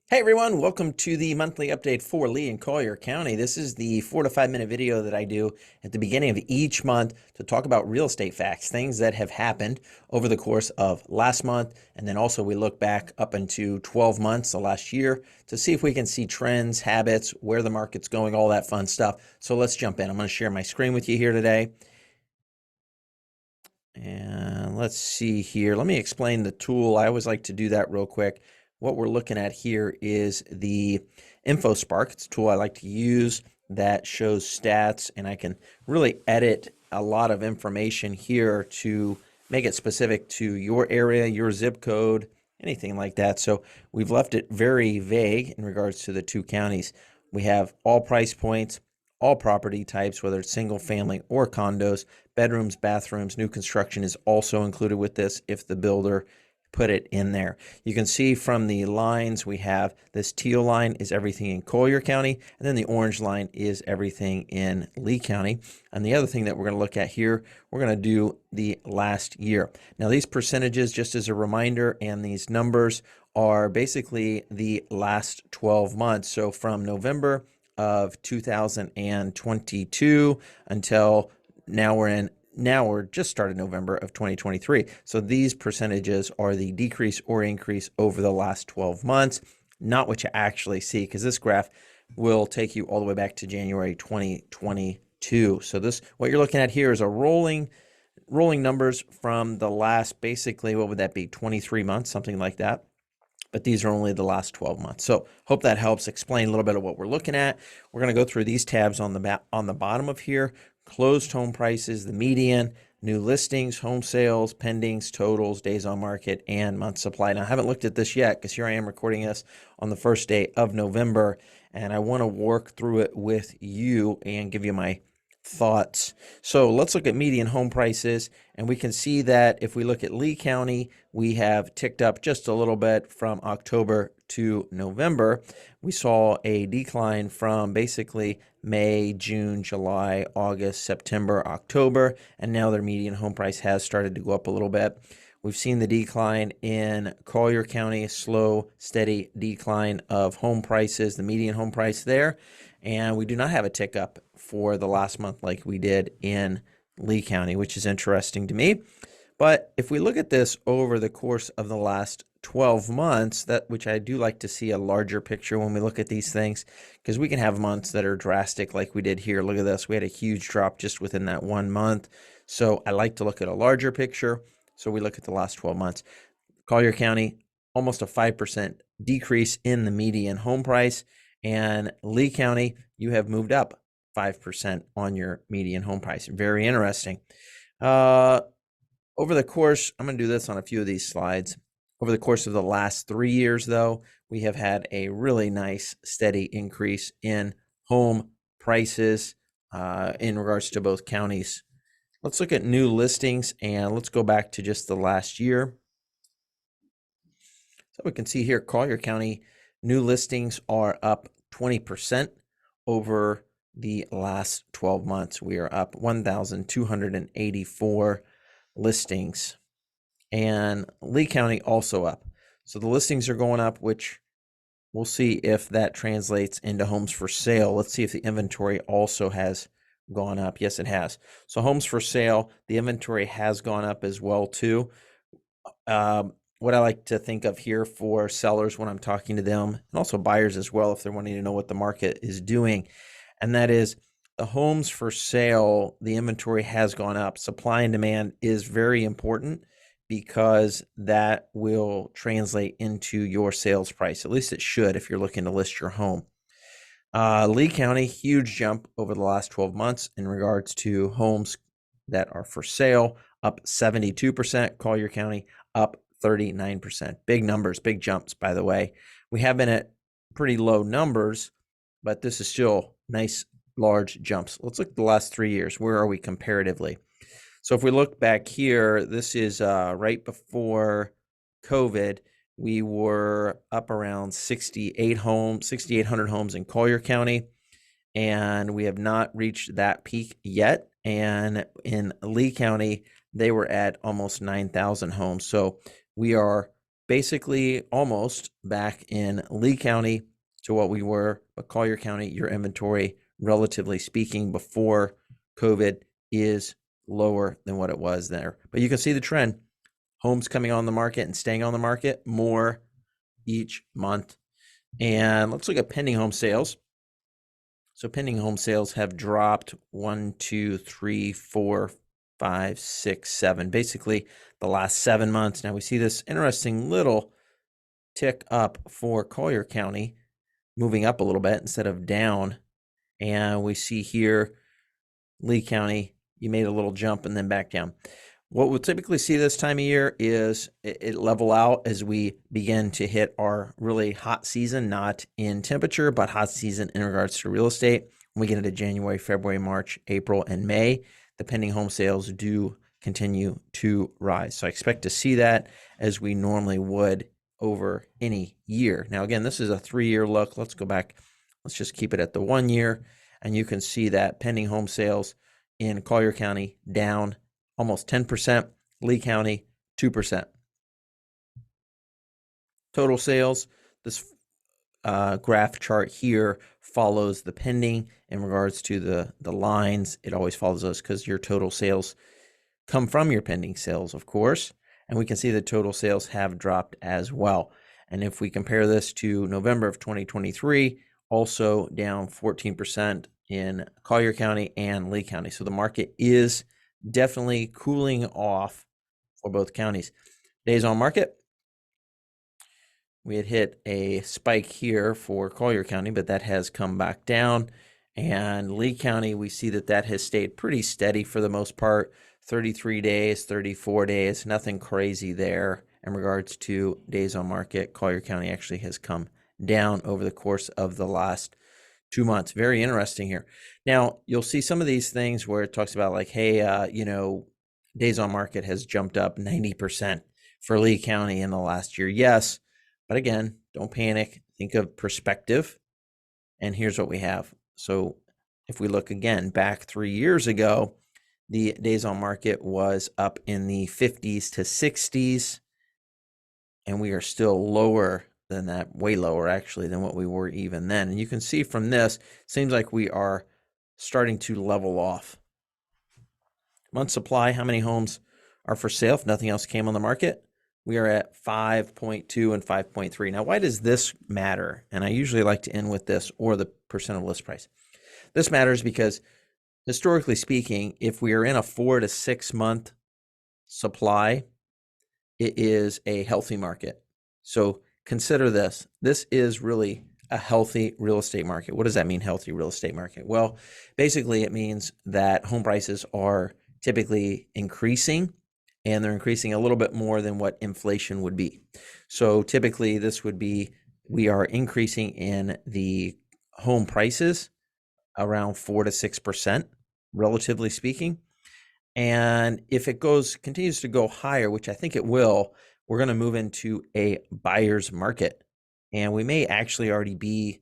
Hey everyone, welcome to the monthly update for Lee and Collier County. This is the 4 to 5 minute video that I do at the beginning of each month to talk about real estate facts, things that have happened over the course of last month. And then also we look back up into 12 months, the last year, to see if we can see trends, habits, where the market's going, all that fun stuff. So let's jump in. I'm going to share my screen with you here today. And let's see here. Let me explain the tool. I always like to do that real quick. What we're looking at here is the InfoSpark. It's a tool I like to use that shows stats, and I can really edit a lot of information here to make it specific to your area, your zip code, anything like that. So we've left it very vague in regards to the two counties. We have all price points, all property types, whether it's single family or condos, bedrooms, bathrooms. New construction is also included with this if the builder put it in there. You can see from the lines we have this teal line is everything in Collier County, and then the orange line is everything in Lee County. And the other thing that we're going to look at here, we're going to do the last year. Now these percentages, just as a reminder, and these numbers are basically the last 12 months. So from November of 2022 until now we're just started November of 2023. So these percentages are the decrease or increase over the last 12 months, not what you actually see, because this graph will take you all the way back to January 2022. So this, what you're looking at here is a rolling numbers from the last, basically, what would that be, 23 months, something like that. But these are only the last 12 months. So hope that helps explain a little bit of what we're looking at. We're going to go through these tabs on the bottom of here: closed home prices, the median, new listings, home sales, pendings, totals, days on market, and month supply. Now I haven't looked at this yet because here I am recording this on the first day of November, and I want to work through it with you and give you my thoughts. So let's look at median home prices, and we can see that if we look at Lee County, we have ticked up just a little bit from October to November. We saw a decline from basically May, June, July, August, September, October, and now their median home price has started to go up a little bit. We've seen the decline in Collier County, slow, steady decline of home prices, the median home price there. And we do not have a tick up for the last month like we did in Lee County, which is interesting to me. But if we look at this over the course of the last 12 months, which I do like to see a larger picture when we look at these things, because we can have months that are drastic like we did here. Look at this. We had a huge drop just within that 1 month. So I like to look at a larger picture. So we look at the last 12 months. Collier County, almost a 5% decrease in the median home price. And Lee County, you have moved up 5% on your median home price. Very interesting. Over the course, I'm going to do this on a few of these slides. Over the course of the last 3 years, though, we have had a really nice steady increase in home prices in regards to both counties. Let's look at new listings, and let's go back to just the last year. So we can see here, Collier County new listings are up 20% over the last 12 months. We are up 1,284 listings. And Lee County also up. So the listings are going up, which we'll see if that translates into homes for sale. Let's see if the inventory also has gone up. Yes, it has. So homes for sale, the inventory has gone up as well too. What I like to think of here for sellers when I'm talking to them, and also buyers as well, if they're wanting to know what the market is doing, and that is the homes for sale, the inventory has gone up. Supply and demand is very important because that will translate into your sales price. At least it should if you're looking to list your home. Lee County, huge jump over the last 12 months in regards to homes that are for sale, up 72%. Collier County, up 39%. Big numbers, big jumps, by the way. We have been at pretty low numbers, but this is still nice, large jumps. Let's look at the last 3 years. Where are we comparatively? So if we look back here, this is right before COVID. We were up around 6,800 homes in Collier County, and we have not reached that peak yet. And in Lee County, they were at almost 9,000 homes. So we are basically almost back in Lee County to what we were, but Collier County, your inventory, relatively speaking, before COVID is lower than what it was there. But you can see the trend. Homes coming on the market and staying on the market more each month. And let's look at pending home sales. So pending home sales have dropped 1, 2, 3, 4, 5, 6, 7, basically the last 7 months. Now we see this interesting little tick up for Collier County, moving up a little bit instead of down. And we see here Lee County, you made a little jump and then back down. What we'll typically see this time of year is it level out as we begin to hit our really hot season, not in temperature, but hot season in regards to real estate. When we get into January, February, March, April, and May, the pending home sales do continue to rise. So I expect to see that as we normally would over any year. Now, again, this is a 3-year look. Let's go back. Let's just keep it at the 1 year. And you can see that pending home sales in Collier County down almost 10%, Lee County 2%. Total sales, this graph chart here follows the pending in regards to the lines. It always follows those because your total sales come from your pending sales, of course. And we can see the total sales have dropped as well. And if we compare this to November of 2023, also down 14% in Collier County and Lee County. So the market is definitely cooling off for both counties. Days on market, we had hit a spike here for Collier County, but that has come back down. And Lee County, we see that that has stayed pretty steady for the most part. 33 days, 34 days, nothing crazy there in regards to days on market. Collier County actually has come down over the course of the last 2 months. Very interesting here. Now, you'll see some of these things where it talks about like, hey, days on market has jumped up 90% for Lee County in the last year. Yes, but again, don't panic. Think of perspective. And here's what we have. So if we look again back 3 years ago, the days on market was up in the 50s to 60s, and we are still lower than that, way lower actually than what we were even then. And you can see from this, seems like we are starting to level off. Month supply, how many homes are for sale if nothing else came on the market? We are at 5.2 and 5.3. Now, why does this matter? And I usually like to end with this or the percent of list price. This matters because historically speaking, if we are in a 4 to 6 month supply, it is a healthy market. So consider this. This is really a healthy real estate market. What does that mean, healthy real estate market? Well, basically it means that home prices are typically increasing, and they're increasing a little bit more than what inflation would be. So typically this would be, we are increasing in the home prices around 4 to 6%, relatively speaking. And if it continues to go higher, which I think it will, we're going to move into a buyer's market. And we may actually already be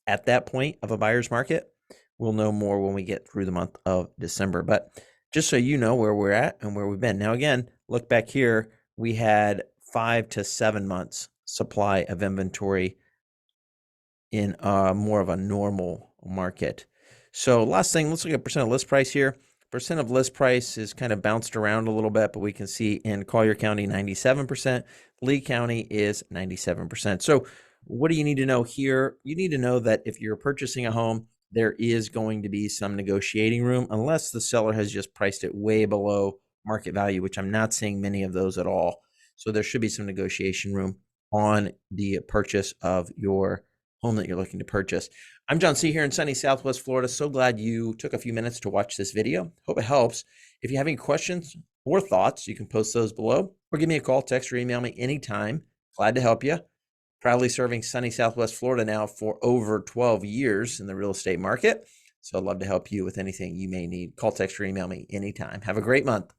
at that point of a buyer's market. We'll know more when we get through the month of December. But just so you know where we're at and where we've been. Now, again, look back here. We had 5 to 7 months supply of inventory in more of a normal market. So last thing, let's look at percent of list price here. Percent of list price is kind of bounced around a little bit, but we can see in Collier County, 97%. Lee County is 97%. So what do you need to know here? You need to know that if you're purchasing a home, there is going to be some negotiating room, unless the seller has just priced it way below market value, which I'm not seeing many of those at all. So there should be some negotiation room on the purchase of your home that you're looking to purchase. I'm John C. here in sunny Southwest Florida. So glad you took a few minutes to watch this video. Hope it helps. If you have any questions or thoughts, you can post those below or give me a call, text, or email me anytime. Glad to help you. Proudly serving sunny Southwest Florida now for over 12 years in the real estate market. So I'd love to help you with anything you may need. Call, text, or email me anytime. Have a great month.